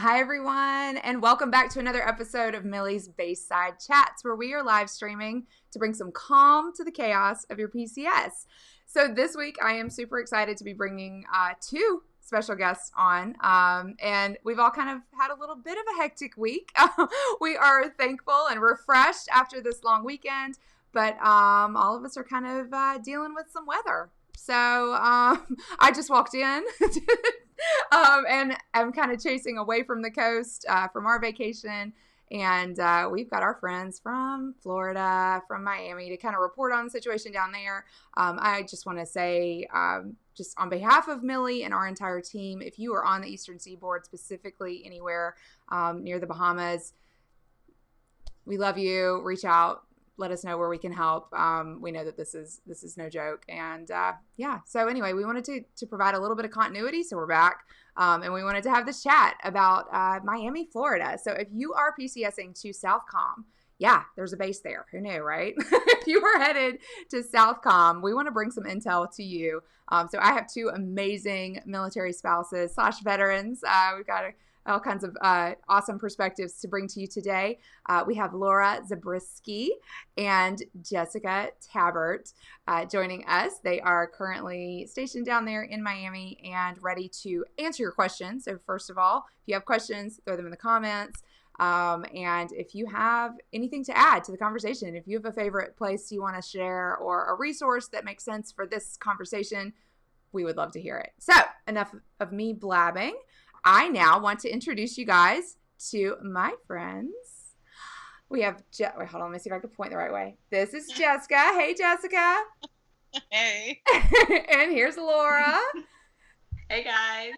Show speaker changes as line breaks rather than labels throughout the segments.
Hi, everyone, and welcome back to another episode of Millie's Baseside Chats, where we are live streaming to bring some calm to the chaos of your PCS. So this week, I am super excited to be bringing two special guests on, and we've all kind of had a little bit of a hectic week. We are thankful and refreshed after this long weekend, but all of us are kind of dealing with some weather. So I just walked in and I'm kind of chasing away from the coast from our vacation. And we've got our friends from Florida, from Miami to kind of report on the situation down there. I just want to say, just on behalf of Millie and our entire team, if you are on the Eastern Seaboard, specifically anywhere near the Bahamas, we love you. Reach out. Let us know where we can help. We know that this is no joke. And so anyway, we wanted to provide a little bit of continuity. So we're back. And we wanted to have this chat about Miami, Florida. So if you are PCSing to SOUTHCOM, there's a base there. Who knew, right? If you are headed to SOUTHCOM, we want to bring some intel to you. So I have two amazing military spouses / veterans. We've got all kinds of awesome perspectives to bring to you today. We have Laura Zabriskie and Jessica Tabbert joining us. They are currently stationed down there in Miami and ready to answer your questions. So first of all, if you have questions, throw them in the comments. And if you have anything to add to the conversation, if you have a favorite place you want to share or a resource that makes sense for this conversation, we would love to hear it. So enough of me blabbing. I now want to introduce you guys to my friends. We have, wait, hold on, let me see if I can point the right way. This is Jessica. Hey, Jessica.
Hey.
And here's Laura.
Hey, guys.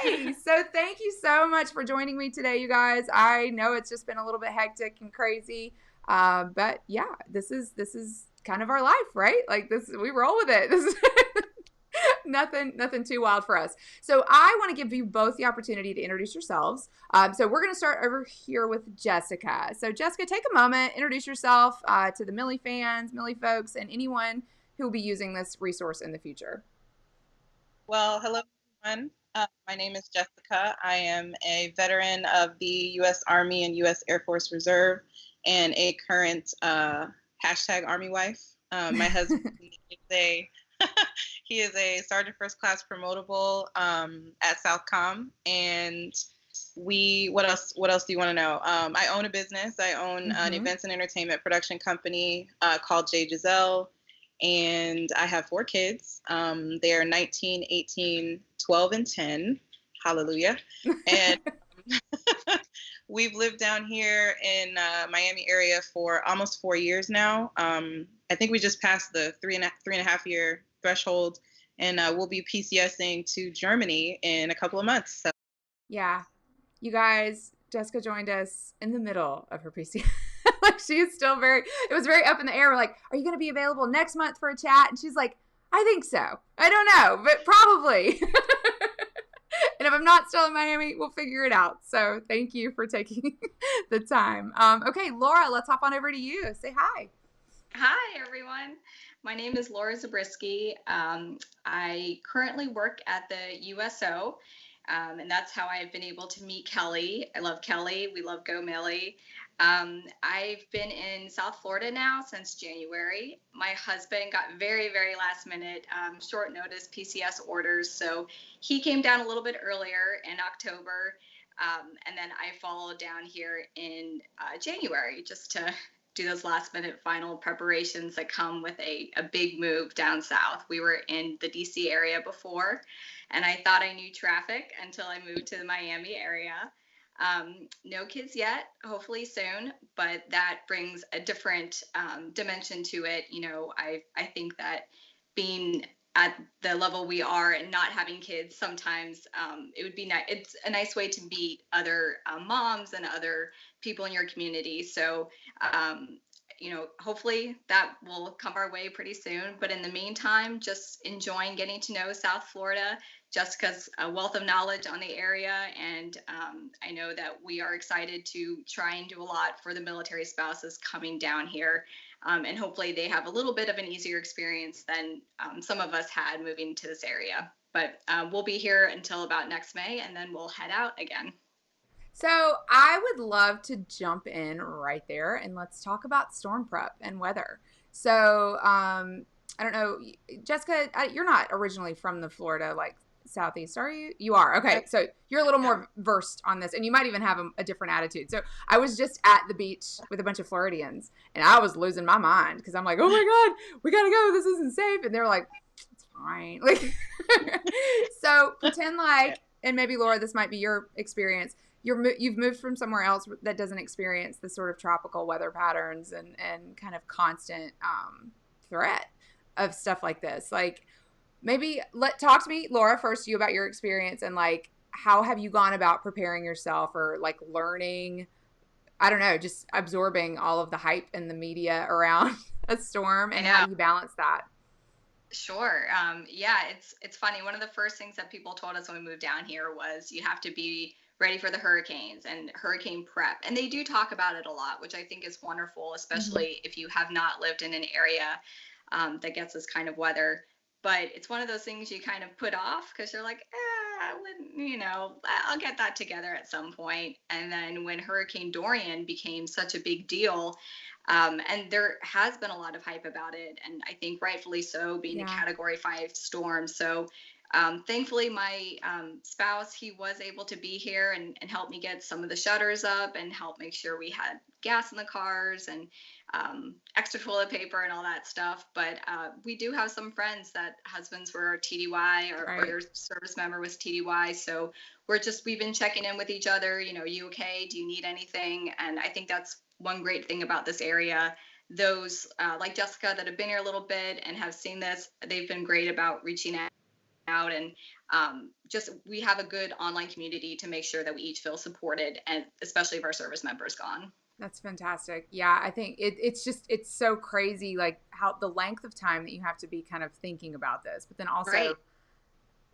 Hey. So thank you so much for joining me today, you guys. I know it's just been a little bit hectic and crazy, but yeah, this is kind of our life, right? Like we roll with it. This is nothing too wild for us. So I want to give you both the opportunity to introduce yourselves. So we're going to start over here with Jessica. So Jessica, take a moment, introduce yourself to the Millie fans, Millie folks, and anyone who will be using this resource in the future.
Well, hello, everyone. My name is Jessica. I am a veteran of the U.S. Army and U.S. Air Force Reserve and a current hashtag Army wife. My husband he is a Sergeant First Class promotable at SOUTHCOM. And what else do you want to know? I own a business. I own an events and entertainment production company called J. Giselle. And I have 4 kids. They are 19, 18, 12, and 10. Hallelujah. And we've lived down here in Miami area for almost 4 years now. I think we just passed the three and a half year threshold, and we'll be PCSing to Germany in a couple of months. So.
Yeah, you guys, Jessica joined us in the middle of her PCS. Like she's still it was very up in the air. We're like, are you going to be available next month for a chat? And she's like, I think so. I don't know, but probably. And if I'm not still in Miami, we'll figure it out. So thank you for taking the time. Okay, Laura, let's hop on over to you. Say hi.
Hi, everyone. My name is Laura Zabriskie. I currently work at the USO, and that's how I've been able to meet Kelly. I love Kelly. We love Go Millie. I've been in South Florida now since January. My husband got very, very last minute, short notice PCS orders. So he came down a little bit earlier in October. And then I followed down here in January just to do those last minute final preparations that come with a big move down south. We were in the DC area before, and I thought I knew traffic until I moved to the Miami area. No kids yet, hopefully soon, but that brings a different dimension to it. You know, I think that being at the level we are and not having kids, sometimes it would be nice. It's a nice way to meet other moms and other people in your community. So, you know, hopefully that will come our way pretty soon. But in the meantime, just enjoying getting to know South Florida. Jessica's a wealth of knowledge on the area, and I know that we are excited to try and do a lot for the military spouses coming down here, and hopefully they have a little bit of an easier experience than some of us had moving to this area. But we'll be here until about next May, and then we'll head out again.
So I would love to jump in right there and let's talk about storm prep and weather. So I don't know, Jessica, you're not originally from the Florida, like Southeast, are you? You are. Okay. So you're a little more versed on this and you might even have a different attitude. So I was just at the beach with a bunch of Floridians and I was losing my mind because I'm like, oh my God, we got to go. This isn't safe. And they're like, it's fine. Like, so pretend like, and maybe Laura, this might be your experience. You've moved from somewhere else that doesn't experience the sort of tropical weather patterns and kind of constant threat of stuff like this. Like, maybe talk to me, Laura, first, you about your experience and like how have you gone about preparing yourself or like learning, I don't know, just absorbing all of the hype in the media around a storm, and how do you balance that?
Sure. Yeah, it's funny. One of the first things that people told us when we moved down here was you have to be ready for the hurricanes and hurricane prep. And they do talk about it a lot, which I think is wonderful, especially if you have not lived in an area that gets this kind of weather. But it's one of those things you kind of put off because you're like, I wouldn't, I'll get that together at some point. And then when Hurricane Dorian became such a big deal, and there has been a lot of hype about it, and I think rightfully so, being a Category 5 storm. So thankfully, my spouse, he was able to be here and help me get some of the shutters up and help make sure we had gas in the cars and extra toilet paper and all that stuff. But we do have some friends that husbands were TDY or their service member was TDY. So we've been checking in with each other. You okay? Do you need anything? And I think that's one great thing about this area. Those like Jessica that have been here a little bit and have seen this, they've been great about reaching out and just we have a good online community to make sure that we each feel supported, and especially if our service member's gone.
That's fantastic. Yeah, I think it's so crazy, like how the length of time that you have to be kind of thinking about this, but then also,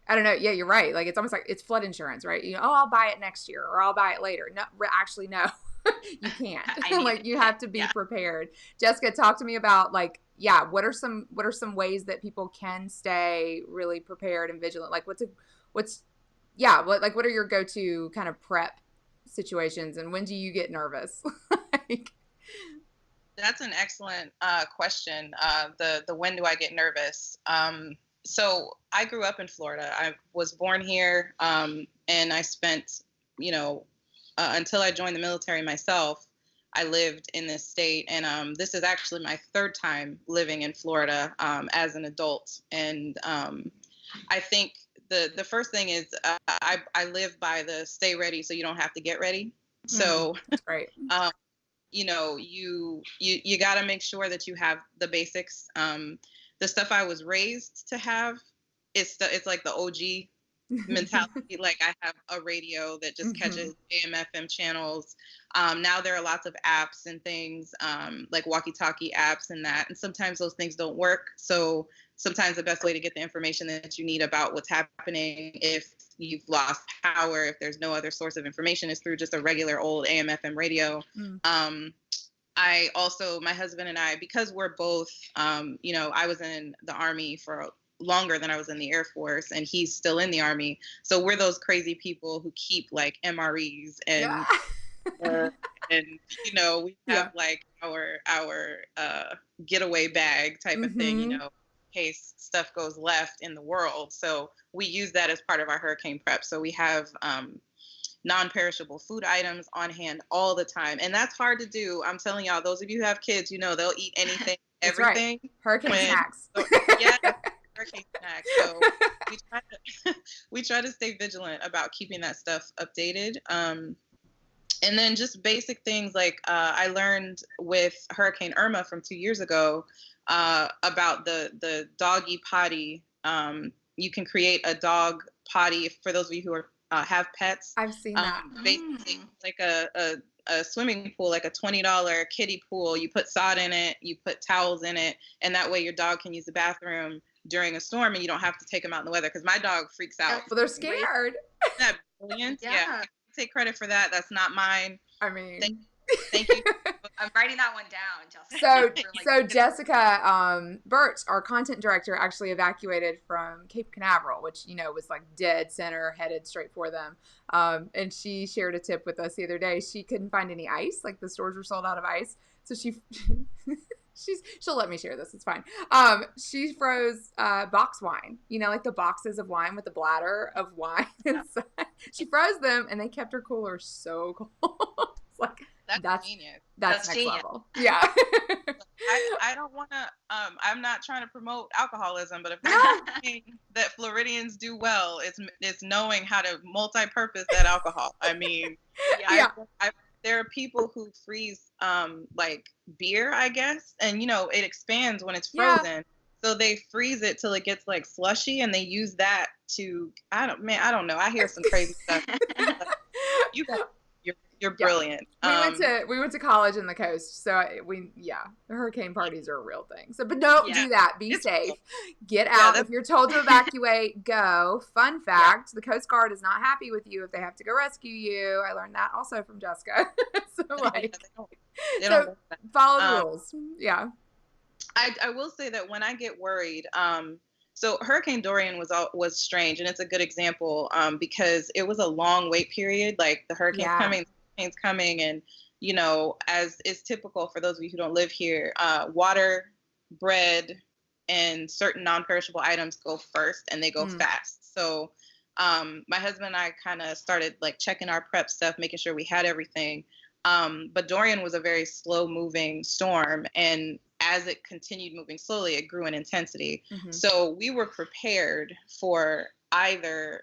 I don't know. Yeah, you're right. Like it's almost like it's flood insurance, right? I'll buy it next year or I'll buy it later. No, actually, no, you can't. Like you have to be prepared. Jessica, talk to me about like, what are some ways that people can stay really prepared and vigilant? Like what are your go-to kind of prep situations, and when do you get nervous?
That's an excellent question. The when do I get nervous? So I grew up in Florida. I was born here, and I spent, until I joined the military myself, I lived in this state, and this is actually my third time living in Florida as an adult. And I think the first thing is I live by the stay ready so you don't have to get ready. So
that's great.
You got to make sure that you have the basics. The stuff I was raised to have, it's like the OG mentality. Like I have a radio that just catches AM FM channels. Now there are lots of apps and things like walkie-talkie apps and that, and sometimes those things don't work. So sometimes the best way to get the information that you need about what's happening if you've lost power, if there's no other source of information, is through just a regular old AM FM radio. I also, my husband and I, because we're both, I was in the Army for longer than I was in the Air Force, and he's still in the Army. So we're those crazy people who keep like MREs and, we have like our getaway bag type of thing, in case stuff goes left in the world. So we use that as part of our hurricane prep. So we have non-perishable food items on hand all the time. And that's hard to do. I'm telling y'all, those of you who have kids, they'll eat anything, everything.
Right. Hurricane snacks.
Hurricane snacks. So we try to stay vigilant about keeping that stuff updated. And then just basic things like I learned with Hurricane Irma from 2 years ago about the doggy potty. You can create a dog potty for those of you who are have pets.
I've seen that.
Basically, like a swimming pool, like a $20 kiddie pool. You put sod in it, you put towels in it, and that way your dog can use the bathroom during a storm, and you don't have to take him out in the weather. Because my dog freaks out.
Well, they're scared.
Isn't that brilliant? Yeah. I take credit for that. That's not mine.
I mean,
thank you.
I'm writing that one down,
So Jessica Birch, our content director, actually evacuated from Cape Canaveral, which, was like dead center, headed straight for them. And she shared a tip with us the other day. She couldn't find any ice, like the stores were sold out of ice. So she'll let me share this. It's fine. She froze box wine, like the boxes of wine with the bladder of wine inside. She froze them, and they kept her cooler so cold. It's like that's genius. That's next genius. Level. Yeah.
I don't want to. I'm not trying to promote alcoholism, but if there's one thing that Floridians do well, it's knowing how to multi-purpose that alcohol. I mean, there are people who freeze like beer, I guess, and it expands when it's frozen. Yeah. So they freeze it till it gets like slushy, and they use that to I don't know. I hear some crazy stuff. You're brilliant.
We went to college in the coast, so the hurricane parties are a real thing. So, but don't do that. Be safe. Get out. If you're told to evacuate, go. Fun fact: the Coast Guard is not happy with you if they have to go rescue you. I learned that also from Jessica. So follow the rules. Yeah.
I will say that when I get worried, so Hurricane Dorian was strange, and it's a good example because it was a long wait period. Like the hurricane's coming, and as is typical for those of you who don't live here, water, bread, and certain non-perishable items go first, and they go fast. So my husband and I kind of started like checking our prep stuff, making sure we had everything. But Dorian was a very slow-moving storm, and as it continued moving slowly, it grew in intensity. Mm-hmm. So we were prepared for either,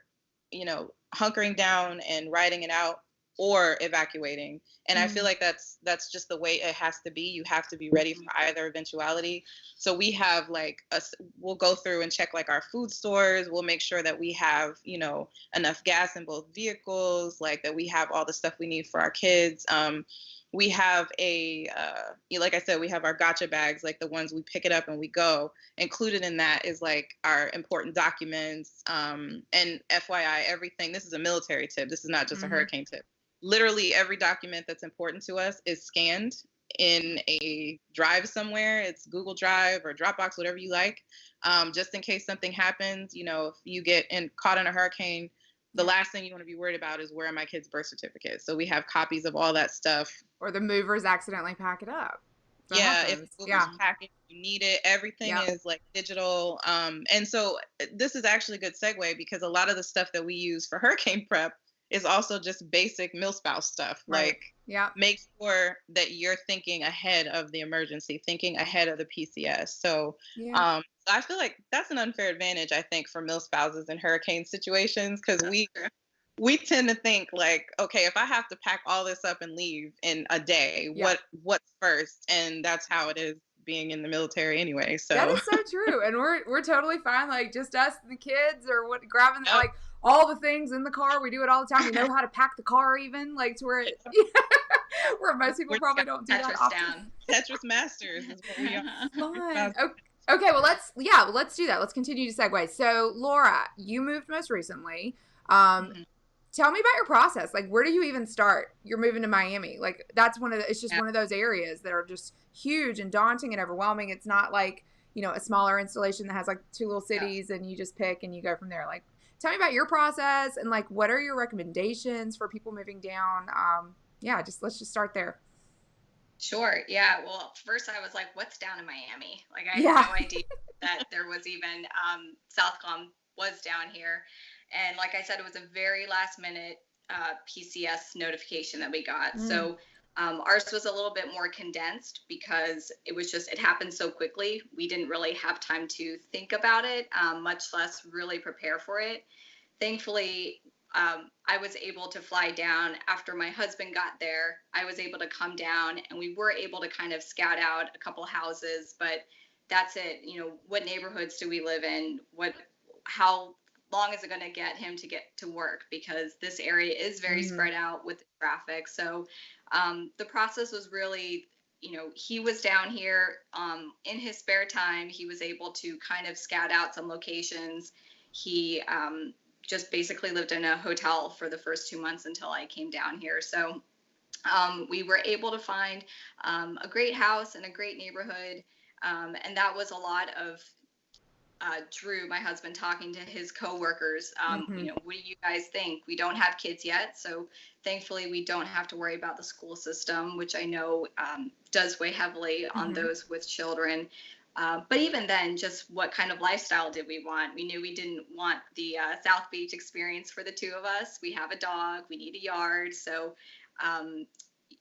hunkering down and riding it out or evacuating. And I feel like that's just the way it has to be. You have to be ready for either eventuality. So we have we'll go through and check like our food stores. We'll make sure that we have, enough gas in both vehicles, like that we have all the stuff we need for our kids. We have like I said, we have our gotcha bags, like the ones we pick it up and we go. Included in that is like our important documents. And FYI, everything, this is a military tip. This is not just a hurricane tip. Literally every document that's important to us is scanned in a drive somewhere. It's Google Drive or Dropbox, whatever you like. Just in case something happens, if you get caught in a hurricane, the last thing you want to be worried about is where are my kids' birth certificates. So we have copies of all that stuff.
Or the movers accidentally pack it up.
If movers pack it, you need it. Everything is like digital. And so this is actually a good segue because a lot of the stuff that we use for hurricane prep is also just basic milspouse stuff.
Right.
Make sure that you're thinking ahead of the emergency, thinking ahead of the PCS. So I feel like that's an unfair advantage, I think, for milspouses in hurricane situations because we tend to think like, okay, if I have to pack all this up and leave in a day, what's first? And that's how it is being in the military anyway. So
that is so true. And we're totally fine, like just us and the kids or grabbing like all the things in the car. We do it all the time. We know how to pack the car even, like to where where most people probably don't do that often.
Tetris masters is what we are.
Fun. Okay, well let's do that. Let's continue to segue. So Laura, you moved most recently. Tell me about your process. Like, where do you even start? You're moving to Miami. Like, that's it's just one of those areas that are just huge and daunting and overwhelming. It's not like, a smaller installation that has like 2 little cities and you just pick and you go from there. Like, tell me about your process and like, what are your recommendations for people moving down? Let's just start there.
Sure. Yeah. Well, first I was like, what's down in Miami? Like, I had no idea that there was even, SOUTHCOM was down here. And like I said, it was a very last minute PCS notification that we got. So ours was a little bit more condensed because it happened so quickly. We didn't really have time to think about it, much less really prepare for it. Thankfully, I was able to fly down after my husband got there. I was able to come down and we were able to kind of scout out a couple houses, but that's it. What neighborhoods do we live in? How long is it going to get him to get to work? Because this area is very spread out with the traffic. So the process was really, he was down here in his spare time. He was able to kind of scout out some locations. He just basically lived in a hotel for the first 2 months until I came down here. So We were able to find a great house in a great neighborhood. And that was a lot of Drew, my husband, talking to his coworkers. What do you guys think? We don't have kids yet, so thankfully we don't have to worry about the school system, which I know does weigh heavily on those with children. But even then, just what kind of lifestyle did we want? We knew we didn't want the South Beach experience for the two of us. We have a dog, we need a yard. So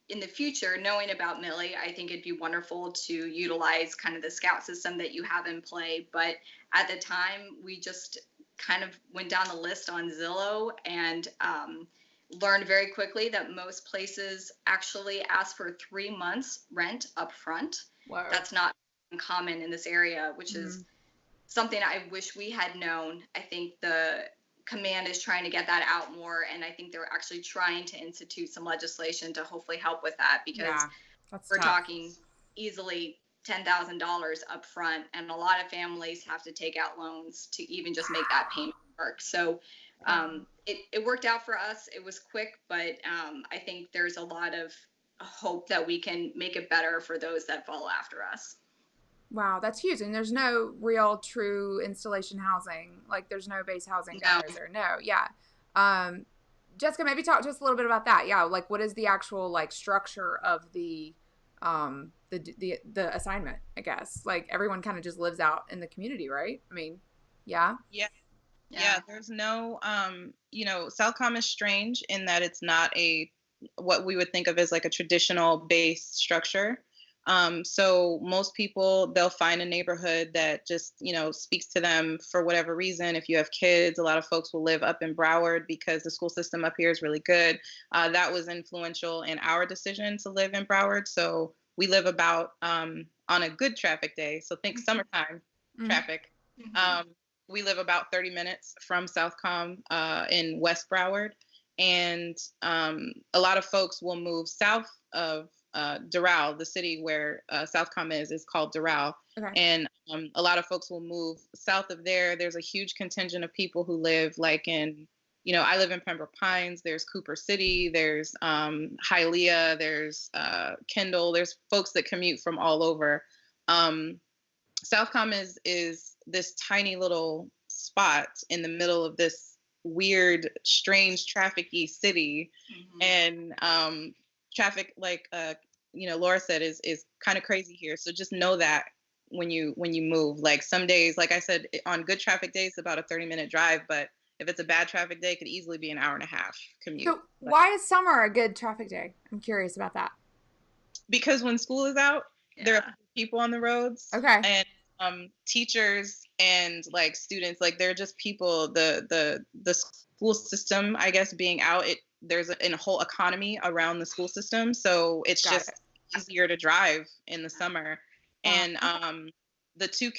in the future, knowing about Millie, I think it'd be wonderful to utilize kind of the scout system that you have in play. But at the time, we just kind of went down the list on Zillow and learned very quickly that most places actually ask for 3 months rent up front.
Wow.
That's not common in this area, which is something I wish we had known. I think the command is trying to get that out more, and I think they're actually trying to institute some legislation to hopefully help with that, because we're talking easily $10,000 up front, and a lot of families have to take out loans to even just make that payment work. So it worked out for us. It was quick, but I think there's a lot of hope that we can make it better for those that follow after us.
Wow, that's huge. And there's no real true installation housing. Like there's no base housing down there. No, yeah. Jessica, maybe talk to us a little bit about that. Yeah, like what is the actual like structure of the assignment, I guess. Like everyone kind of just lives out in the community, right? I mean, yeah.
Yeah, there's no SOUTHCOM is strange in that it's not what we would think of as like a traditional base structure. So most people, they'll find a neighborhood that just, speaks to them for whatever reason. If you have kids, a lot of folks will live up in Broward because the school system up here is really good. That was influential in our decision to live in Broward. So we live about, on a good traffic day. So think summertime traffic. We live about 30 minutes from SOUTHCOM in West Broward. And a lot of folks will move south of Doral, the city where SOUTHCOM is called Doral. Okay. And a lot of folks will move south of there. There's a huge contingent of people who live like in, I live in Pembroke Pines. There's Cooper City. There's Hialeah. There's Kendall. There's folks that commute from all over. SOUTHCOM is this tiny little spot in the middle of this weird, strange, traffic-y city. And traffic, like Laura said, is kind of crazy here. So just know that when you move, like some days, like I said, on good traffic days, about a 30-minute drive, but if it's a bad traffic day, it could easily be an hour and a half commute.
So why is summer a good traffic day? I'm curious about that. Because
when school is out, there are people on the roads.
Okay.
And teachers and like students, like they're just people. The school system, I guess, being out, there's a whole economy around the school system, so it's easier to drive in the summer. And the two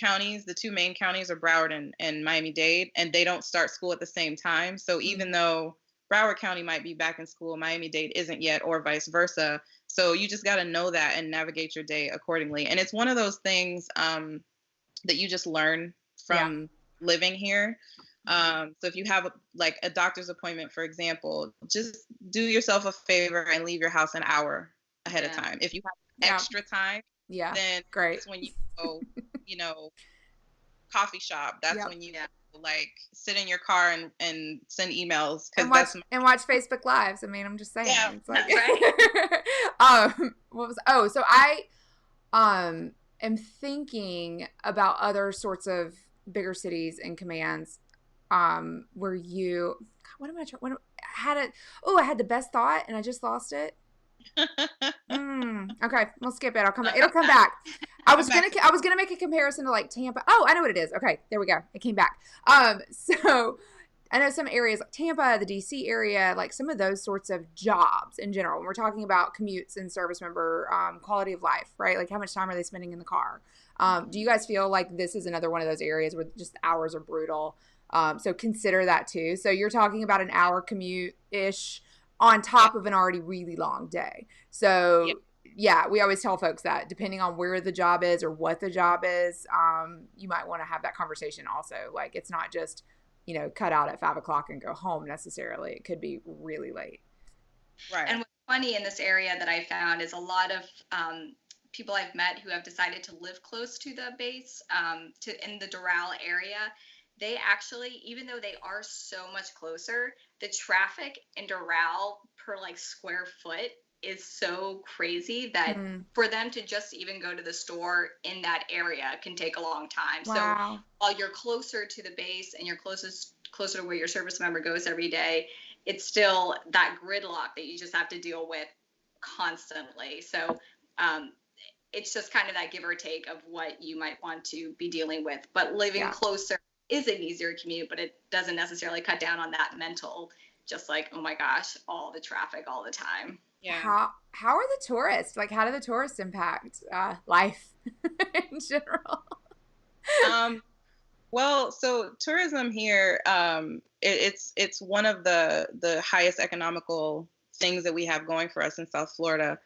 main counties are Broward and Miami-Dade, and they don't start school at the same time. So even though Broward County might be back in school, Miami-Dade isn't yet, or vice versa. So you just got to know that and navigate your day accordingly. And it's one of those things that you just learn from living here. So if you have like a doctor's appointment, for example, just do yourself a favor and leave your house an hour ahead of time. If you have extra time, then that's when you go, coffee shop. That's when you like sit in your car and send emails
and watch Facebook Lives. I mean, I'm just saying.
Yeah,
it's like,
right.
So I am thinking about other sorts of bigger cities and commands where you, God, I had the best thought and I just lost it. Okay, we'll skip it. It'll come back. I was gonna make a comparison to like Tampa. Oh, I know what it is. Okay, there we go. It came back. So I know some areas like Tampa, the DC area, like some of those sorts of jobs in general. When we're talking about commutes and service member quality of life, right? Like how much time are they spending in the car? Do you guys feel like this is another one of those areas where just hours are brutal? So consider that too. So you're talking about an hour commute-ish on top of an already really long day. So yeah, we always tell folks that depending on where the job is or what the job is, you might want to have that conversation also. Like it's not just, cut out at 5 o'clock and go home necessarily. It could be really late.
Right.
And funny in this area that I found is a lot of people I've met who have decided to live close to the base, in the Doral area. They actually, even though they are so much closer, the traffic in Doral per like square foot is so crazy that for them to just even go to the store in that area can take a long time.
Wow.
So while you're closer to the base and you're closer to where your service member goes every day, it's still that gridlock that you just have to deal with constantly. So it's just kind of that give or take of what you might want to be dealing with. But living closer is an easier commute, but it doesn't necessarily cut down on that mental, just like, oh my gosh, all the traffic all the time.
Yeah.
How are the tourists? Like, how do the tourists impact life in general?
Well, so tourism here, it's one of the highest economical things that we have going for us in South Florida.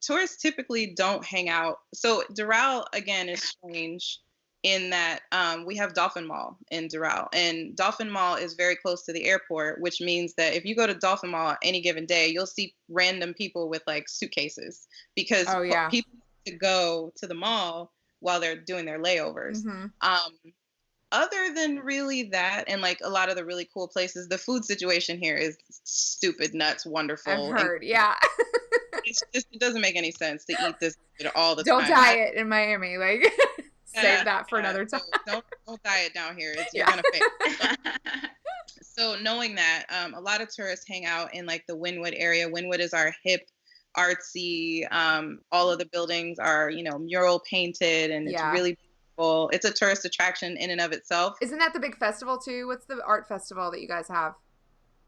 Tourists typically don't hang out. So Doral, again, is strange in that we have Dolphin Mall in Doral, and Dolphin Mall is very close to the airport, which means that if you go to Dolphin Mall any given day, you'll see random people with like suitcases because people to go to the mall while they're doing their layovers. Other than really that, and like a lot of the really cool places, the food situation here is stupid, nuts, wonderful.
I've heard,
it doesn't make any sense to eat this all the
time. Don't diet in Miami, like save that for another time.
So don't diet down here. You're gonna fail. So knowing that, a lot of tourists hang out in like the Wynwood area. Wynwood is our hip, artsy. All of the buildings are, mural painted, and it's really beautiful. It's a tourist attraction in and of itself.
Isn't that the big festival too? What's the art festival that you guys have?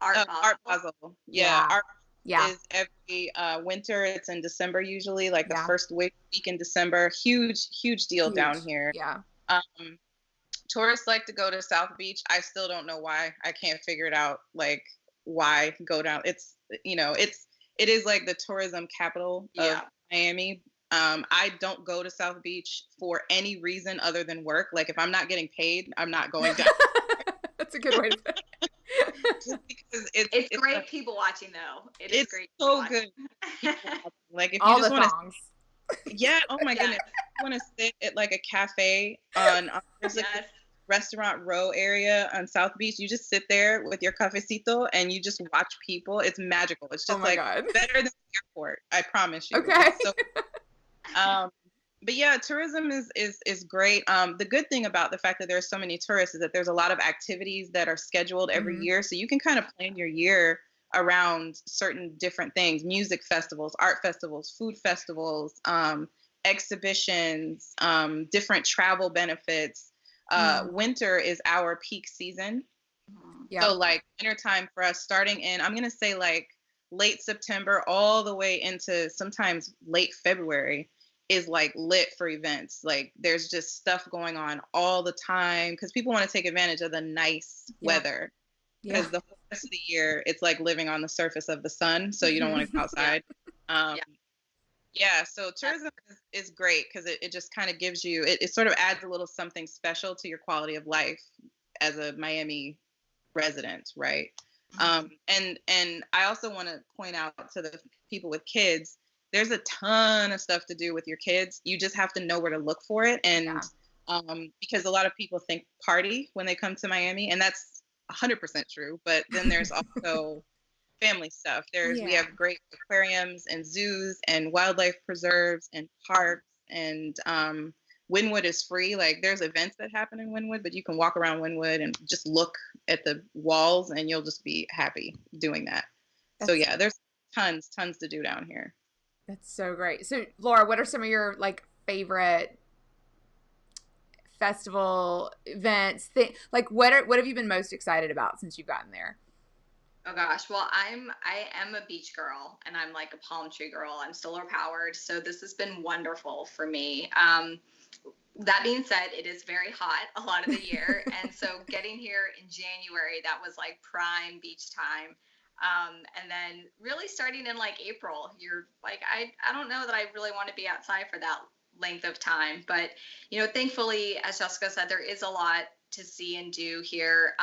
Art Basel. Yeah. Art is every winter. It's in December usually, like the first week in December. Huge deal down here.
Yeah.
Tourists like to go to South Beach. I still don't know why. I can't figure it out. Like, why go down? It is like the tourism capital of Miami. I don't go to South Beach for any reason other than work. Like, if I'm not getting paid, I'm not going down.
That's a good way to put it.
Because
it's great people watching though. It's great.
So good. Like, if
all
you just want
to.
Yeah. Oh my goodness. If you want to sit at like a cafe on there's like a restaurant row area on South Beach. You just sit there with your cafecito and you just watch people. It's magical. It's just better than the airport. I promise you.
Okay.
So, but yeah, tourism is great. The good thing about the fact that there's so many tourists is that there's a lot of activities that are scheduled every year. So you can kind of plan your year around certain different things: music festivals, art festivals, food festivals, exhibitions, different travel benefits. Winter is our peak season. So like wintertime for us, starting in, I'm going to say like late September all the way into sometimes late February, is like lit for events. Like there's just stuff going on all the time because people want to take advantage of the nice weather. Because the whole rest of the year, it's like living on the surface of the sun, so you don't want to go outside. So tourism is great because it just kind of gives you, it sort of adds a little something special to your quality of life as a Miami resident, right? And I also want to point out to the people with kids, there's a ton of stuff to do with your kids. You just have to know where to look for it. And because a lot of people think party when they come to Miami, and that's 100% true. But then there's also family stuff. We have great aquariums and zoos and wildlife preserves and parks, and Wynwood is free. Like there's events that happen in Wynwood, but you can walk around Wynwood and just look at the walls and you'll just be happy doing that. So yeah, there's tons to do down here.
That's so great. So Laura, what are some of your like favorite festival events? Like what have you been most excited about since you've gotten there?
Oh gosh, well I am a beach girl and I'm like a palm tree girl. I'm solar powered, so this has been wonderful for me. That being said, it is very hot a lot of the year, and so getting here in January, that was like prime beach time. And then really starting in like April, you're like, I don't know that I really want to be outside for that length of time, but thankfully, as Jessica said, there is a lot to see and do here.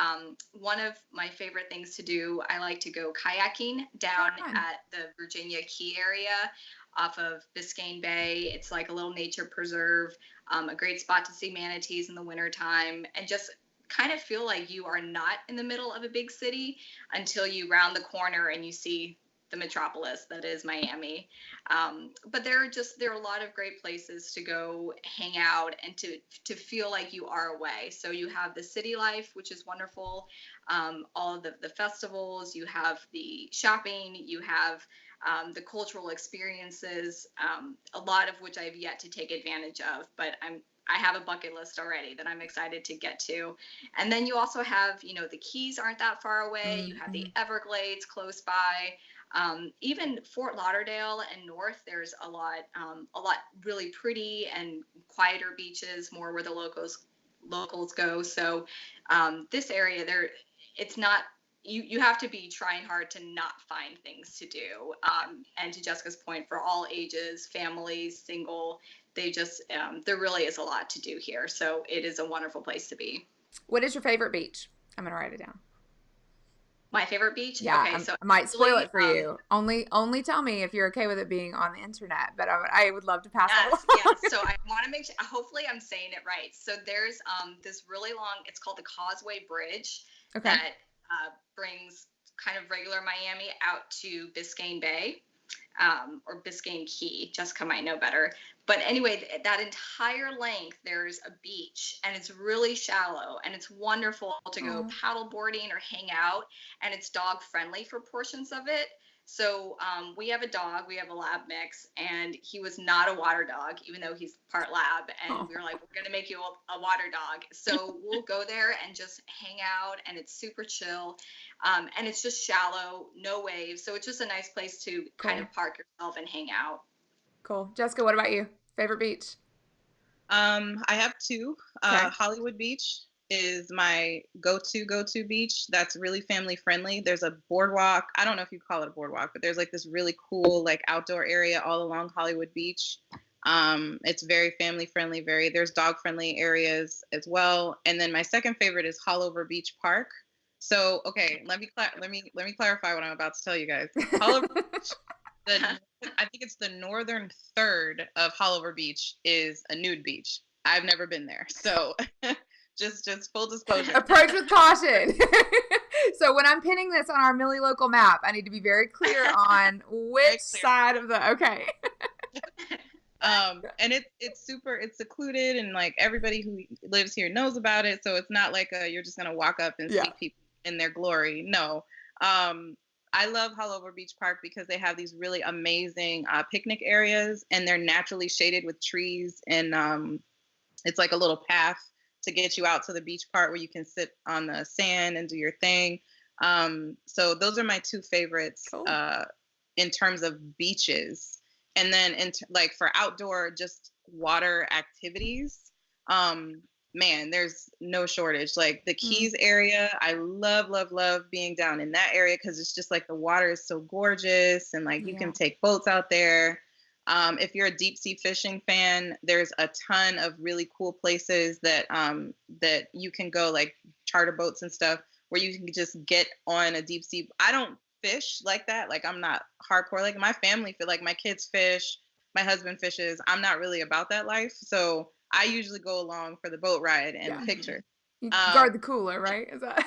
One of my favorite things to do, I like to go kayaking down at the Virginia Key area off of Biscayne Bay. It's like a little nature preserve, a great spot to see manatees in the wintertime, and just kind of feel like you are not in the middle of a big city until you round the corner and you see the metropolis that is Miami. But there are a lot of great places to go hang out and to feel like you are away. So you have the city life, which is wonderful. All of the festivals, you have the shopping, you have the cultural experiences, a lot of which I've yet to take advantage of, but I have a bucket list already that I'm excited to get to. And then you also have, the Keys aren't that far away. You have the Everglades close by. Even Fort Lauderdale and north, there's a lot really pretty and quieter beaches, more where the locals go. So this area there, it's not, you have to be trying hard to not find things to do. And to Jessica's point, for all ages, families, single, there really is a lot to do here. So it is a wonderful place to be.
What is your favorite beach? I'm going to write it down.
My favorite beach?
Yeah,
okay, so
I might spoil it for you. Only tell me if you're okay with it being on the internet, but I would love to pass it along.
Yes, so I want to make sure, hopefully I'm saying it right. So there's this really long, it's called the Causeway Bridge, that brings kind of regular Miami out to Biscayne Bay. Or Biscayne Key. Jessica might know better. But anyway, that entire length, there's a beach, and it's really shallow, and it's wonderful to go paddle boarding or hang out, and it's dog friendly for portions of it. So we have a dog, we have a lab mix, and he was not a water dog, even though he's part lab. And we were like, we're going to make you a water dog. So we'll go there and just hang out, and it's super chill. And it's just shallow, no waves. So it's just a nice place to kind of park yourself and hang out.
Cool. Jessica, what about you? Favorite beach?
I have two. Hollywood Beach is my go-to beach. That's really family friendly. There's a boardwalk. I don't know if you call it a boardwalk, but there's like this really cool like outdoor area all along Hollywood Beach. It's very family friendly. There's dog friendly areas as well. And then my second favorite is Haulover Beach Park. So okay, let me clarify what I'm about to tell you guys. Haulover Beach, I think it's the northern third of Haulover Beach is a nude beach. I've never been there, so. Just full disclosure.
Approach with caution. So when I'm pinning this on our Millie local map, I need to be very clear on which side of the,
and it's secluded, and like everybody who lives here knows about it. So it's not like you're just going to walk up and see people in their glory. No. I love Haulover Beach Park because they have these really amazing picnic areas, and they're naturally shaded with trees, and it's like a little path to get you out to the beach part where you can sit on the sand and do your thing. So those are my two favorites in terms of beaches. And then like for outdoor, just water activities, man, there's no shortage. Like the Keys area, I love being down in that area because it's just like the water is so gorgeous, and like you can take boats out there. If you're a deep sea fishing fan, there's a ton of really cool places that you can go, like charter boats and stuff, where you can just get on a deep sea. I don't fish like that. Like I'm not hardcore. Like my family feel like my kids fish, my husband fishes. I'm not really about that life. So I usually go along for the boat ride and picture.
You guard the cooler, right? Is that?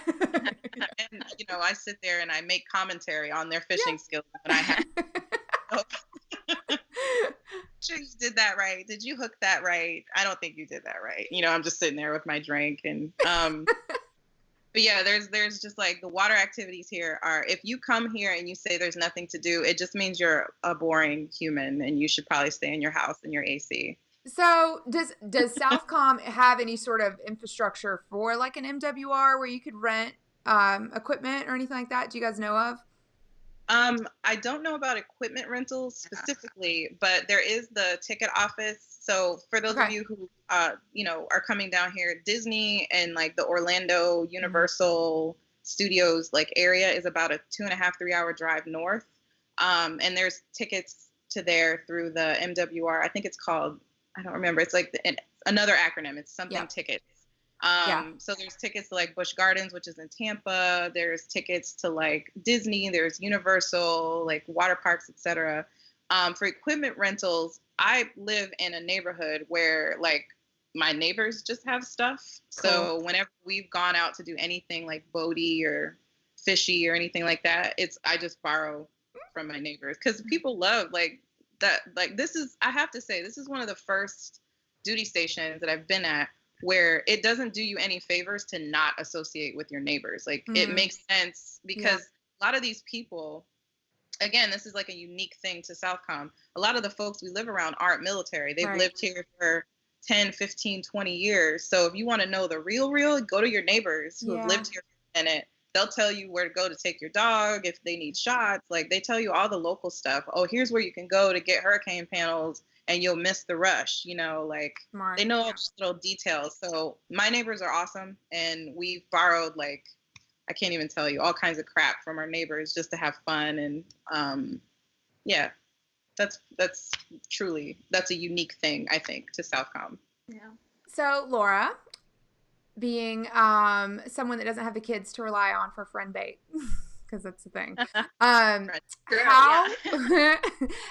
And I sit there and I make commentary on their fishing skills when I have. Sure you did that right. Did you hook that right? I don't think you did that right. I'm just sitting there with my drink, and but yeah, there's just like the water activities here are, if you come here and you say there's nothing to do, it just means you're a boring human and you should probably stay in your house in your AC.
So does SOUTHCOM have any sort of infrastructure for like an MWR where you could rent equipment or anything like that? Do you guys know of?
I don't know about equipment rentals specifically, but there is the ticket office. So for those of you who, are coming down here, Disney and like the Orlando Universal Studios like area is about a 2.5, 3 hour drive north. And there's tickets to there through the MWR. I think it's called, I don't remember. It's like another acronym. It's something tickets. So there's tickets to like Busch Gardens, which is in Tampa. There's tickets to like Disney. There's Universal, like water parks, etc. For equipment rentals, I live in a neighborhood where like my neighbors just have stuff.
Cool.
So whenever we've gone out to do anything like boaty or fishy or anything like that, I just borrow from my neighbors, because people love like that. Like I have to say, this is one of the first duty stations that I've been at where it doesn't do you any favors to not associate with your neighbors. Like it makes sense, because a lot of these people, again, this is like a unique thing to SOUTHCOM. A lot of the folks we live around aren't military. They've lived here for 10, 15, 20 years. So if you want to know the real, go to your neighbors who have lived here for a minute. They'll tell you where to go to take your dog if they need shots. Like they tell you all the local stuff. Oh, here's where you can go to get hurricane panels and you'll miss the rush, like
Smart. They
know little details. So my neighbors are awesome, and we've borrowed like, I can't even tell you, all kinds of crap from our neighbors just to have fun. And that's a unique thing, I think, to SOUTHCOM.
Yeah.
So Laura, being someone that doesn't have the kids to rely on for friend bait, because that's the thing.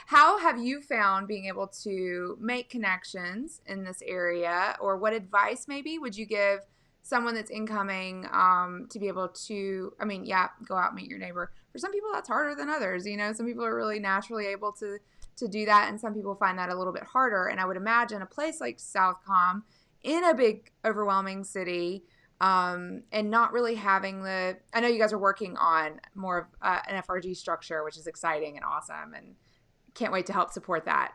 How have you found being able to make connections in this area, or what advice maybe would you give someone that's incoming to be able to, go out and meet your neighbor? For some people that's harder than others. Some people are really naturally able to do that, and some people find that a little bit harder. And I would imagine a place like SOUTHCOM in a big overwhelming city, and not really having I know you guys are working on more of an FRG structure, which is exciting and awesome, and can't wait to help support that.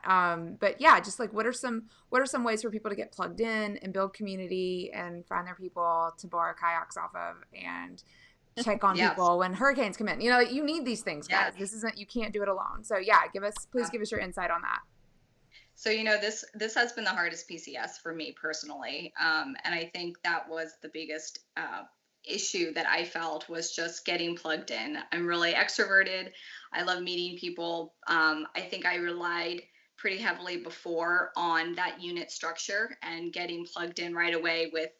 But yeah, just like what are some ways for people to get plugged in and build community and find their people to borrow kayaks off of and check on people when hurricanes come in? You need these things, guys. You can't do it alone. So yeah, please give us your insight on that.
So, this has been the hardest PCS for me personally. And I think that was the biggest issue that I felt, was just getting plugged in. I'm really extroverted. I love meeting people. I think I relied pretty heavily before on that unit structure and getting plugged in right away with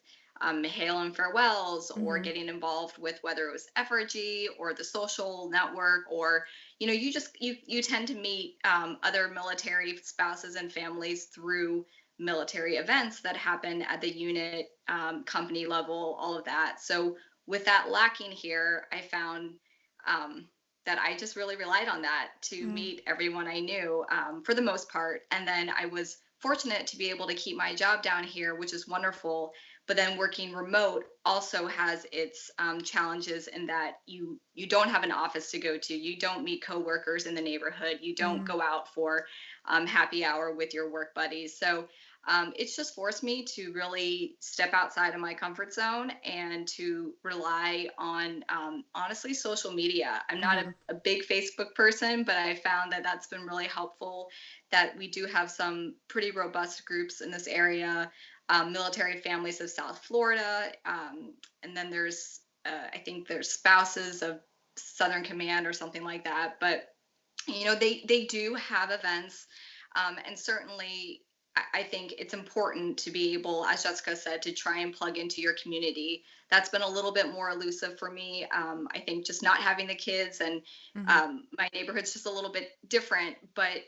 hail and farewells, or getting involved with whether it was FRG or the social network, or you tend to meet other military spouses and families through military events that happen at the unit, company level, all of that. So with that lacking here, I found that I just really relied on that to meet everyone I knew, for the most part. And then I was fortunate to be able to keep my job down here, which is wonderful. But then working remote also has its challenges in that you don't have an office to go to. You don't meet coworkers in the neighborhood. You don't go out for happy hour with your work buddies. So it's just forced me to really step outside of my comfort zone and to rely on, honestly, social media. I'm not a big Facebook person, but I found that that's been really helpful, that we do have some pretty robust groups in this area. Military Families of South Florida, and then there's I think there's Spouses of Southern Command or something like that. But they do have events, and certainly I think it's important to be able, as Jessica said, to try and plug into your community. That's been a little bit more elusive for me. I think just not having the kids, and my neighborhood's just a little bit different, but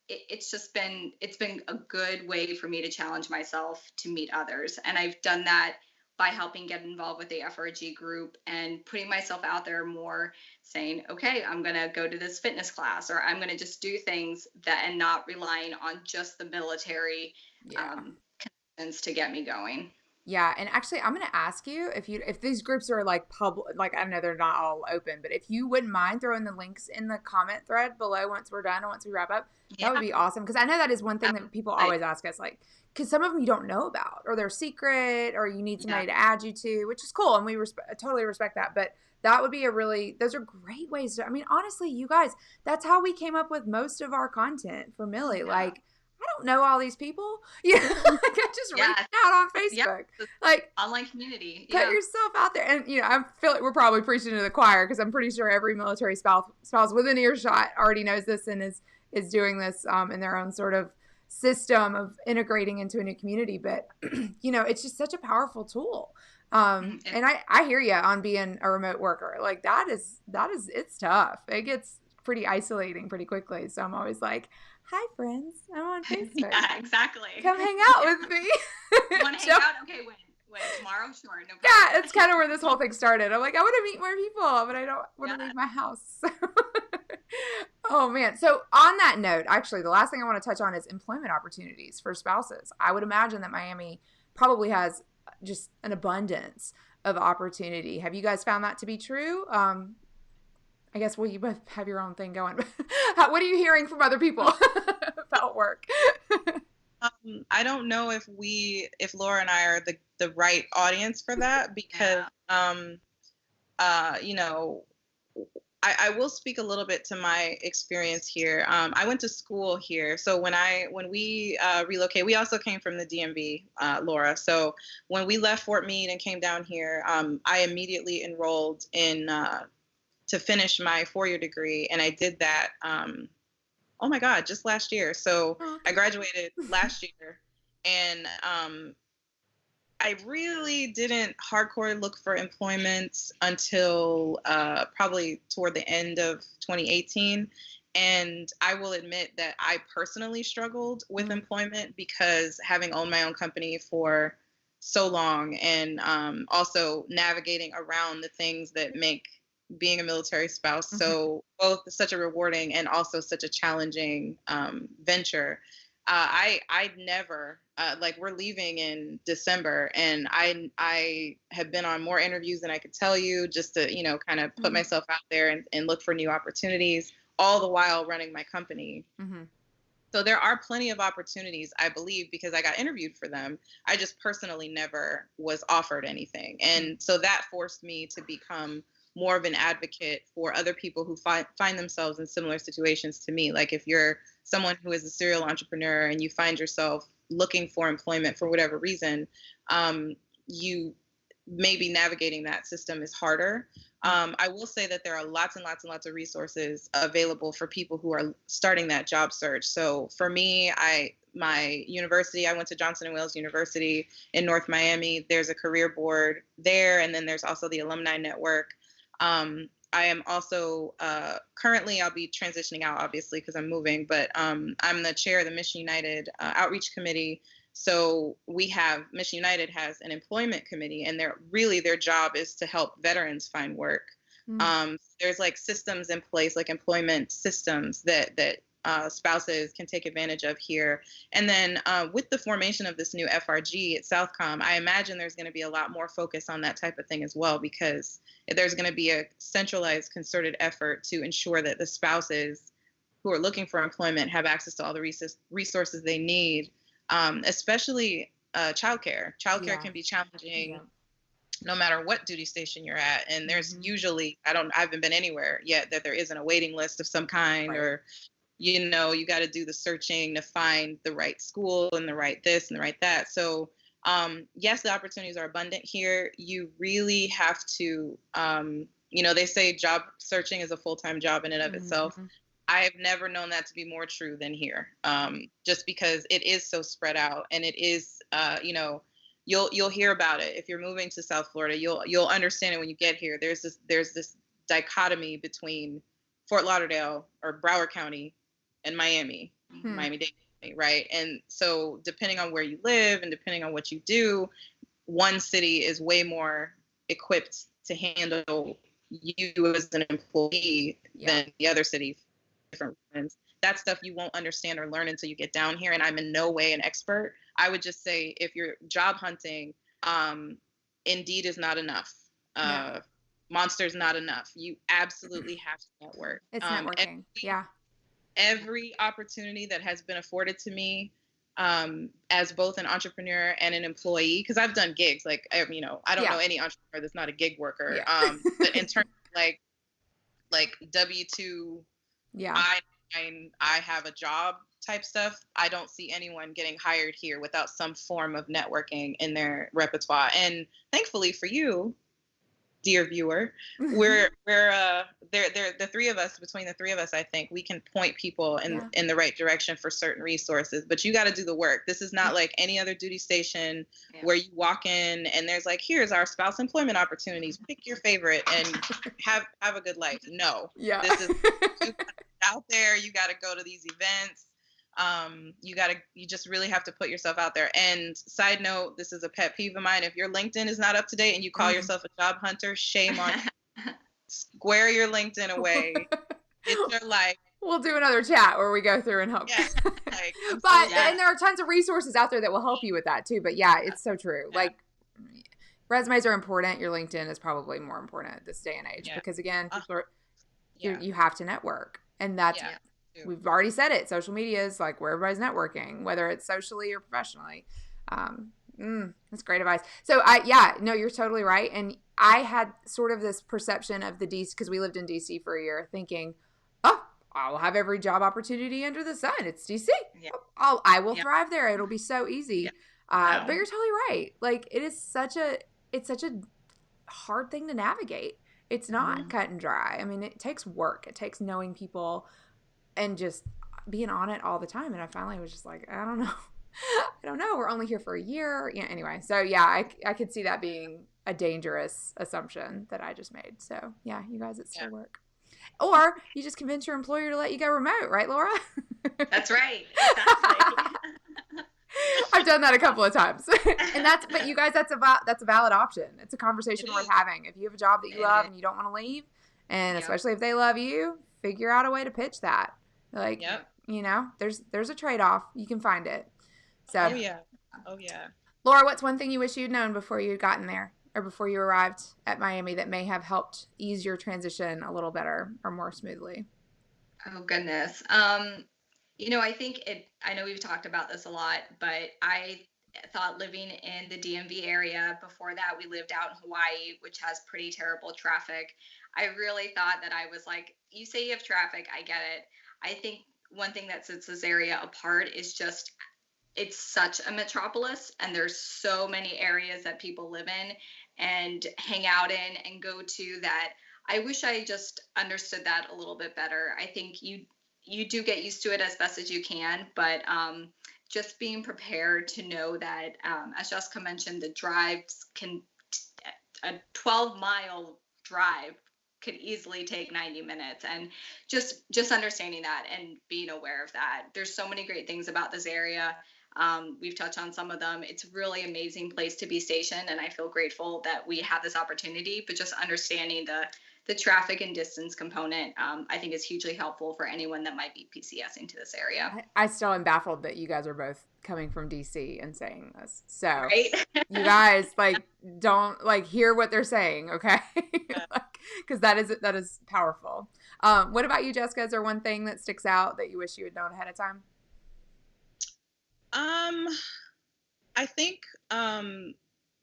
it's been a good way for me to challenge myself to meet others. And I've done that by helping get involved with the FRG group and putting myself out there more, saying, okay, I'm going to go to this fitness class, or I'm going to just do things and not relying on just the military connections to get me going.
Yeah, and actually, I'm going to ask you if these groups are like public, like I know they're not all open, but if you wouldn't mind throwing the links in the comment thread below once we're done and once we wrap up, that would be awesome. Because I know that is one thing that people always ask us, like, because some of them you don't know about, or they're secret, or you need somebody to add you to, which is cool, and we totally respect that. But that would be those are great ways to. I mean, honestly, you guys, that's how we came up with most of our content for Millie. Like, I don't know all these people. Like I just reached out on Facebook. Like
online community.
Put yourself out there. And I feel like we're probably preaching to the choir, because I'm pretty sure every military spouse within earshot already knows this and is doing this in their own sort of system of integrating into a new community. But, you know, it's just such a powerful tool. And I hear you on being a remote worker. Like that is, it's tough. It gets pretty isolating pretty quickly. So I'm always like, hi friends, I'm on Facebook.
Yeah, exactly.
Come hang out with me.
You want to hang out? Okay, when tomorrow? Sure, no problem.
Yeah, it's kind of where this whole thing started. I'm like, I want to meet more people, but I don't want to leave my house. Oh man. So on that note, actually, the last thing I want to touch on is employment opportunities for spouses. I would imagine that Miami probably has just an abundance of opportunity. Have you guys found that to be true? I guess, well, you both have your own thing going. What are you hearing from other people about work?
I don't know if Laura and I are the right audience for that, because, you know, I will speak a little bit to my experience here. I went to school here. So when we relocated, we also came from the DMV, Laura. So when we left Fort Meade and came down here, I immediately enrolled in to finish my 4-year degree. And I did that, oh my God, just last year. So I graduated last year, and I really didn't hardcore look for employment until probably toward the end of 2018. And I will admit that I personally struggled with employment, because having owned my own company for so long, and also navigating around the things that make being a military spouse so both such a rewarding and also such a challenging venture. I never, like, we're leaving in December, and I have been on more interviews than I could tell you, just to, you know, kind of put myself out there and look for new opportunities, all the while running my company. So there are plenty of opportunities, I believe, because I got interviewed for them. I just personally never was offered anything. And so that forced me to become more of an advocate for other people who find themselves in similar situations to me. Like, if you're someone who is a serial entrepreneur and you find yourself looking for employment for whatever reason, you maybe navigating that system is harder. I will say that there are lots and lots and lots of resources available for people who are starting that job search. So for me, my university, I went to Johnson & Wales University in North Miami. There's a career board there, and then there's also the alumni network. I am also currently, I'll be transitioning out, obviously, because I'm moving, but I'm the chair of the Mission United Outreach Committee. So Mission United has an employment committee, and their job is to help veterans find work. There's like systems in place, like employment systems that spouses can take advantage of here. And then with the formation of this new FRG at SOUTHCOM, I imagine there's going to be a lot more focus on that type of thing as well, because there's going to be a centralized, concerted effort to ensure that the spouses who are looking for employment have access to all the resources they need, especially childcare. Childcare can be challenging no matter what duty station you're at. And there's usually, I haven't been anywhere yet that there isn't a waiting list of some kind, or you know, you got to do the searching to find the right school and the right this and the right that. So yes, the opportunities are abundant here. You really have to, you know, they say job searching is a full-time job in and of itself. I have never known that to be more true than here, just because it is so spread out, and it is, you know, you'll hear about it. If you're moving to South Florida, you'll understand it when you get here. There's this dichotomy between Fort Lauderdale or Broward County and Miami-Dade, right? And so depending on where you live and depending on what you do, one city is way more equipped to handle you as an employee than the other city. Different reasons. That stuff you won't understand or learn until you get down here. And I'm in no way an expert. I would just say, if you're job hunting, Indeed is not enough. Monster's not enough. You absolutely have to network.
It's networking.
Every opportunity that has been afforded to me, as both an entrepreneur and an employee, because I've done gigs. Like, you know, I don't know any entrepreneur that's not a gig worker. But in terms of like W-2, I have a job type stuff, I don't see anyone getting hired here without some form of networking in their repertoire. And thankfully for you, dear viewer, they're the three of us, between the three of us, I think we can point people in the right direction for certain resources, but you got to do the work. This is not like any other duty station where you walk in and there's like, here's our spouse employment opportunities, pick your favorite and have a good life. No, this is out there. You got to go to these events. You just really have to put yourself out there. And side note, this is a pet peeve of mine. If your LinkedIn is not up to date and you call yourself a job hunter, shame on you. Square your LinkedIn away. It's your life.
We'll do another chat where we go through and help.
Yeah,
and there are tons of resources out there that will help you with that too. But yeah, it's so true. Yeah. Like resumes are important. Your LinkedIn is probably more important at this day and age because again, people are, you have to network, and that's we've already said it. Social media is like where everybody's networking, whether it's socially or professionally. That's great advice. So you're totally right. And I had sort of this perception of the DC, because we lived in DC for a year, thinking, I'll have every job opportunity under the sun. It's DC. Yeah. I will thrive there. It'll be so easy. Yeah. But you're totally right. Like it's such a hard thing to navigate. It's not cut and dry. I mean, it takes work. It takes knowing people and just being on it all the time. And I finally was just like, I don't know. We're only here for a year. Yeah. Anyway. So I could see that being a dangerous assumption that I just made. So yeah, you guys, it still work. Or you just convince your employer to let you go remote, right, Laura?
That's right. Exactly.
I've done that a couple of times. But you guys, that's a valid option. It's a conversation worth having. If you have a job that you love and you don't want to leave, and especially if they love you, figure out a way to pitch that. Like, there's a trade-off. You can find it. So,
Oh yeah.
Laura, what's one thing you wish you'd known before you'd gotten there or before you arrived at Miami that may have helped ease your transition a little better or more smoothly?
Oh, goodness. I think I know we've talked about this a lot, but I thought living in the DMV area, before that we lived out in Hawaii, which has pretty terrible traffic. I really thought that I was like, you say you have traffic, I get it. I think one thing that sets this area apart is just, it's such a metropolis and there's so many areas that people live in and hang out in and go to that. I wish I just understood that a little bit better. I think you do get used to it as best as you can, but just being prepared to know that, as Jessica mentioned, the drives a 12-mile drive could easily take 90 minutes, and just understanding that and being aware of that. There's so many great things about this area. We've touched on some of them. It's a really amazing place to be stationed, and I feel grateful that we have this opportunity, but just understanding the traffic and distance component, I think is hugely helpful for anyone that might be PCSing to this area.
I still am baffled that you guys are both coming from DC and saying this. So
right?
You guys don't hear what they're saying. Okay. Cause that is powerful. What about you, Jessica? Is there one thing that sticks out that you wish you had known ahead of time?
I think,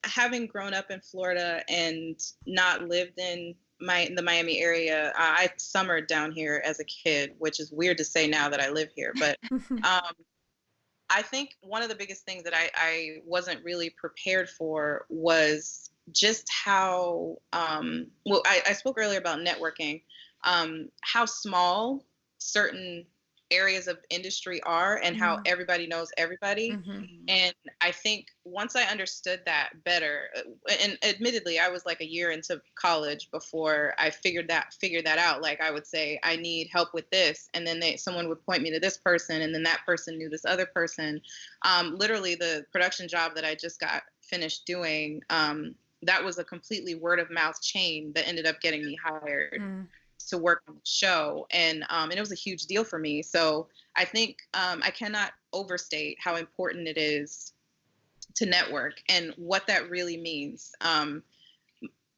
having grown up in Florida and not lived in the Miami area, I summered down here as a kid, which is weird to say now that I live here. But I think one of the biggest things that I wasn't really prepared for was just how, I spoke earlier about networking, how small certain areas of industry are and how everybody knows everybody. And I think once I understood that better, and admittedly I was like a year into college before I figured that out. Like I would say, I need help with this, and then someone would point me to this person, and then that person knew this other person. Literally the production job that I just got finished doing, that was a completely word of mouth chain that ended up getting me hired to work on the show. And it was a huge deal for me. So I think I cannot overstate how important it is to network and what that really means.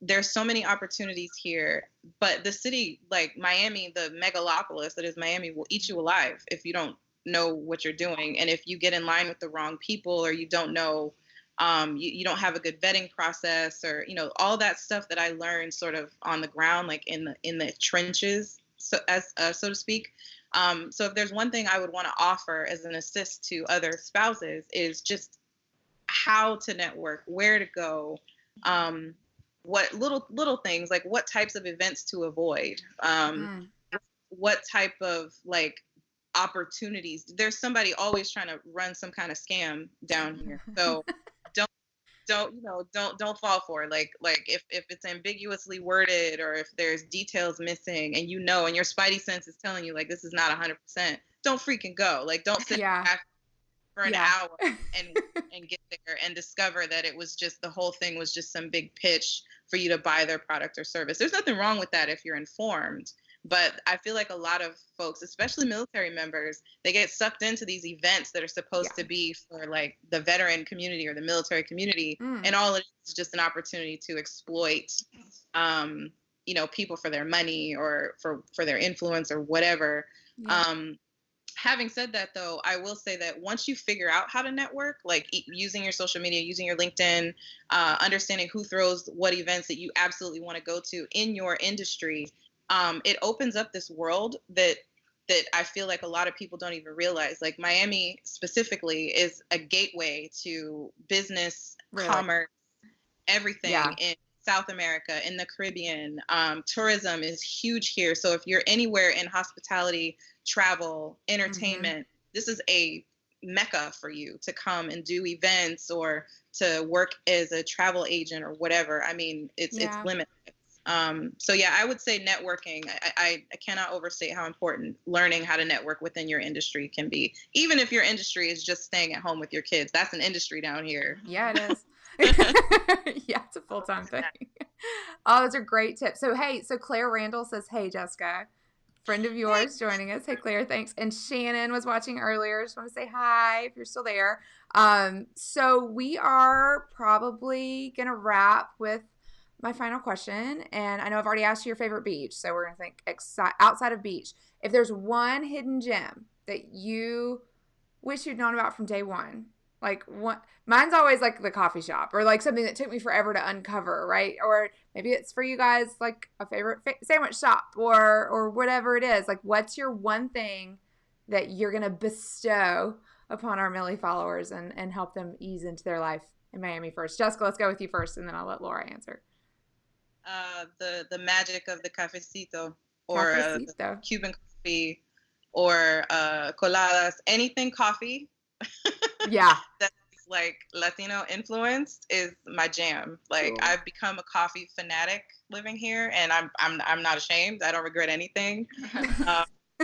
There's so many opportunities here, but the city, like Miami, the megalopolis that is Miami, will eat you alive if you don't know what you're doing. And if you get in line with the wrong people, or you don't know, you don't have a good vetting process, or, all that stuff that I learned sort of on the ground, like in the trenches, so to speak. So if there's one thing I would want to offer as an assist to other spouses, is just how to network, where to go, what little things, like what types of events to avoid, what type of like opportunities. There's somebody always trying to run some kind of scam down here, so don't fall for it. Like if it's ambiguously worded, or if there's details missing, and and your spidey sense is telling you like this is not 100%, don't freaking go. Like don't sit back for an hour and get there and discover that it was just, the whole thing was just some big pitch for you to buy their product or service. There's nothing wrong with that if you're informed. But I feel like a lot of folks, especially military members, they get sucked into these events that are supposed to be for like the veteran community or the military community. And all it is just an opportunity to exploit, people for their money or for their influence or whatever. Having said that, though, I will say that once you figure out how to network, like using your social media, using your LinkedIn, understanding who throws what events that you absolutely want to go to in your industry, it opens up this world that I feel like a lot of people don't even realize. Like Miami specifically is a gateway to business, commerce, everything in South America, in the Caribbean. Tourism is huge here. So if you're anywhere in hospitality, travel, entertainment, this is a mecca for you to come and do events or to work as a travel agent or whatever. I mean, it's limitless. So yeah, I would say networking. I cannot overstate how important learning how to network within your industry can be. Even if your industry is just staying at home with your kids, that's an industry down here.
Yeah, it is. Yeah, it's a full-time thing. Oh, those are great tips. So Claire Randall says, hey, Jessica, friend of yours joining us. Hey, Claire, thanks. And Shannon was watching earlier. Just want to say hi if you're still there. So we are probably going to wrap with my final question. And I know I've already asked you your favorite beach. So we're going to think outside of beach. If there's one hidden gem that you wish you'd known about from day one, like what, mine's always like the coffee shop or like something that took me forever to uncover, right? Or maybe it's for you guys like a favorite sandwich shop or whatever it is. Like what's your one thing that you're going to bestow upon our Millie followers and help them ease into their life in Miami first? Jessica, let's go with you first and then I'll let Laura answer.
The magic of the cafecito or the Cuban coffee or coladas, anything coffee.
Yeah.
That's like Latino influenced is my jam. Like cool. I've become a coffee fanatic living here, and I'm not ashamed. I don't regret anything.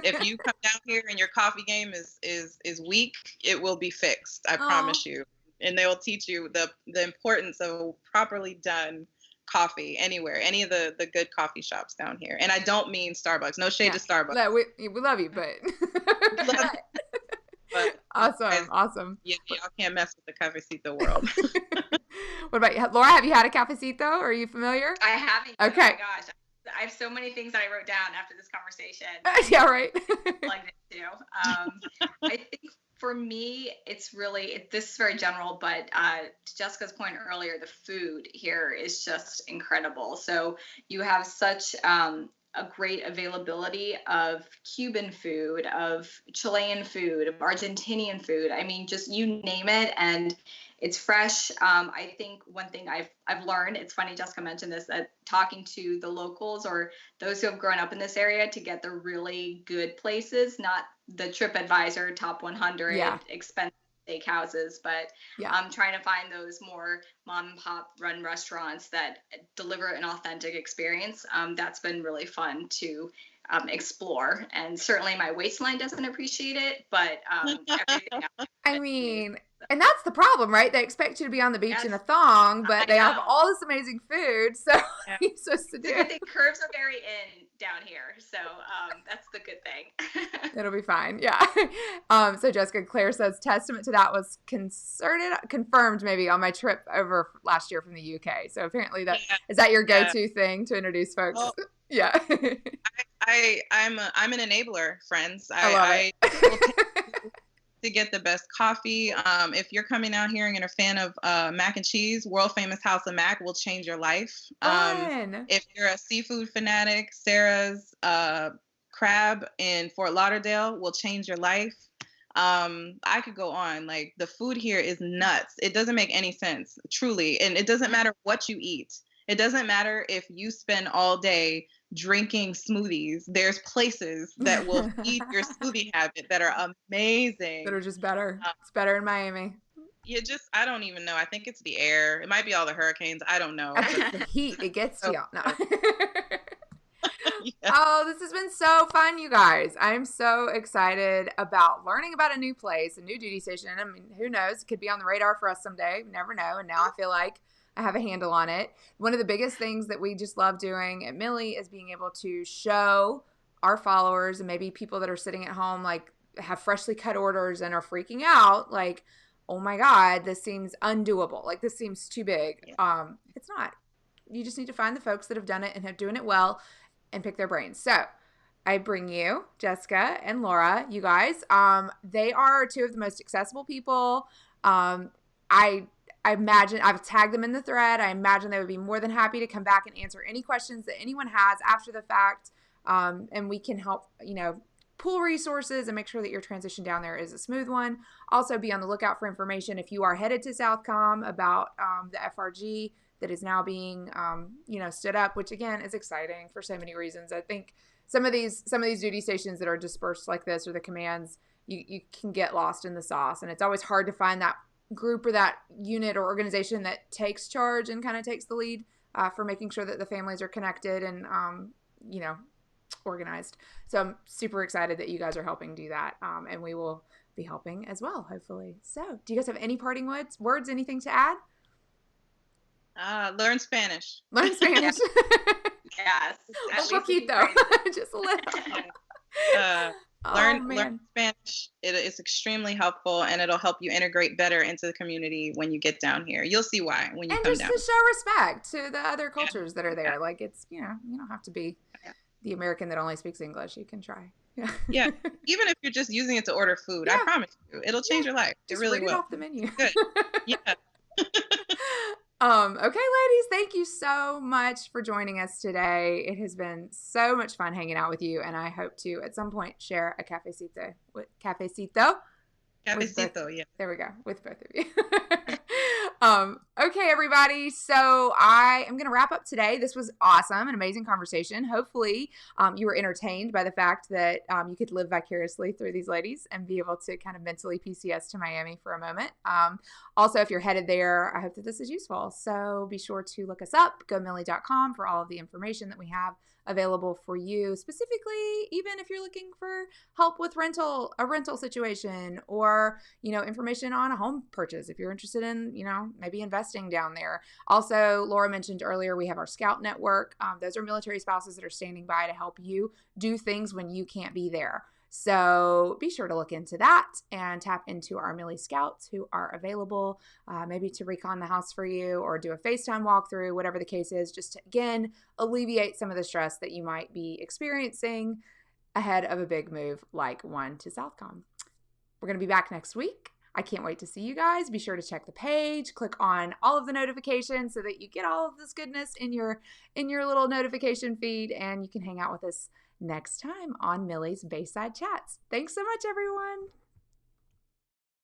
If you come down here and your coffee game is weak, it will be fixed. I promise you. And they will teach you the importance of properly done coffee anywhere, any of the good coffee shops down here. And I don't mean Starbucks. No shade to Starbucks.
No, we love you, but awesome. Yeah,
y'all can't mess with the cafecito world.
What about you, Laura? Have you had a cafecito? Are you familiar?
I haven't.
Okay.
Oh my gosh, I have so many things that I wrote down after this conversation.
Yeah, right.
I think for me, it's really this is very general, but to Jessica's point earlier, the food here is just incredible. So you have such a great availability of Cuban food, of Chilean food, of Argentinian food. I mean, just you name it, and it's fresh. I think one thing I've learned, it's funny Jessica mentioned this, that talking to the locals or those who have grown up in this area to get the really good places, not the TripAdvisor top 100 expensive steakhouses, but trying to find those more mom and pop run restaurants that deliver an authentic experience. That's been really fun to explore, and certainly my waistline doesn't appreciate it, but everything else.
I mean, and that's the problem, right? They expect you to be on the beach in a thong, but they have all this amazing food, so you're supposed to do.
I think curves are very in down here, so that's the good thing.
It'll be fine, yeah. So Jessica, Claire says testament to that was confirmed maybe on my trip over last year from the UK. So apparently is that your go-to thing to introduce folks? Oh. Yeah.
I'm an enabler, friends.
I
to get the best coffee. If you're coming out here and you're a fan of mac and cheese, world famous House of Mac will change your life. If you're a seafood fanatic, Sarah's crab in Fort Lauderdale will change your life. I could go on. Like the food here is nuts. It doesn't make any sense, truly. And it doesn't matter what you eat. It doesn't matter if you spend all day drinking smoothies. There's places that will feed your smoothie habit that are amazing.
That are just better. It's better in Miami.
I don't even know. I think it's the air. It might be all the hurricanes. I don't know.
The heat, it gets to you. No.
Yeah.
Oh, this has been so fun, you guys. I'm so excited about learning about a new place, a new duty station. I mean, who knows? It could be on the radar for us someday. You never know. And now I feel like I have a handle on it. One of the biggest things that we just love doing at Millie is being able to show our followers and maybe people that are sitting at home, like have freshly cut orders and are freaking out, like, oh my God, this seems undoable. Like, this seems too big.
Yeah.
It's not. You just need to find the folks that have done it and have doing it well and pick their brains. So I bring you Jessica and Laura, you guys. They are two of the most accessible people. I imagine I've tagged them in the thread. I imagine they would be more than happy to come back and answer any questions that anyone has after the fact. And we can help, pool resources and make sure that your transition down there is a smooth one. Also be on the lookout for information if you are headed to SOUTHCOM about the FRG that is now being, stood up, which again is exciting for so many reasons. I think some of these duty stations that are dispersed like this, or the commands, you can get lost in the sauce, and it's always hard to find that group or that unit or organization that takes charge and kind of takes the lead for making sure that the families are connected and, organized. So I'm super excited that you guys are helping do that, and we will be helping as well, hopefully. So do you guys have any parting words, anything to add?
Learn Spanish.
Learn Spanish.
Yes.
Un poquito. Just a little.
Learn Spanish. It's extremely helpful, and it'll help you integrate better into the community when you get down here. You'll see why when you come down.
And just to show respect to the other cultures that are there. Like, it's, you don't have to be the American that only speaks English. You can try.
Yeah. Even if you're just using it to order food, I promise you, it'll change your life. It really will.
Read it off the menu.
Good. Yeah.
Okay, ladies, thank you so much for joining us today. It has been so much fun hanging out with you, and I hope to at some point share a cafecito. Cafecito,
yeah.
There we go, with both of you. Okay, everybody. So I am going to wrap up today. This was awesome, an amazing conversation. Hopefully, you were entertained by the fact that you could live vicariously through these ladies and be able to kind of mentally PCS to Miami for a moment. Also, if you're headed there, I hope that this is useful. So be sure to look us up, gomillie.com, for all of the information that we have available for you, specifically even if you're looking for help with a rental situation, or information on a home purchase if you're interested in maybe investing down there. Also, Laura mentioned earlier, we have our Scout Network. Those are military spouses that are standing by to help you do things when you can't be there. So be sure to look into that and tap into our Millie Scouts who are available maybe to recon the house for you or do a FaceTime walkthrough, whatever the case is, just to, again, alleviate some of the stress that you might be experiencing ahead of a big move like one to SOUTHCOM. We're going to be back next week. I can't wait to see you guys. Be sure to check the page, click on all of the notifications so that you get all of this goodness in your little notification feed, and you can hang out with us next time on Millie's Baseside Chats. Thanks so much, everyone.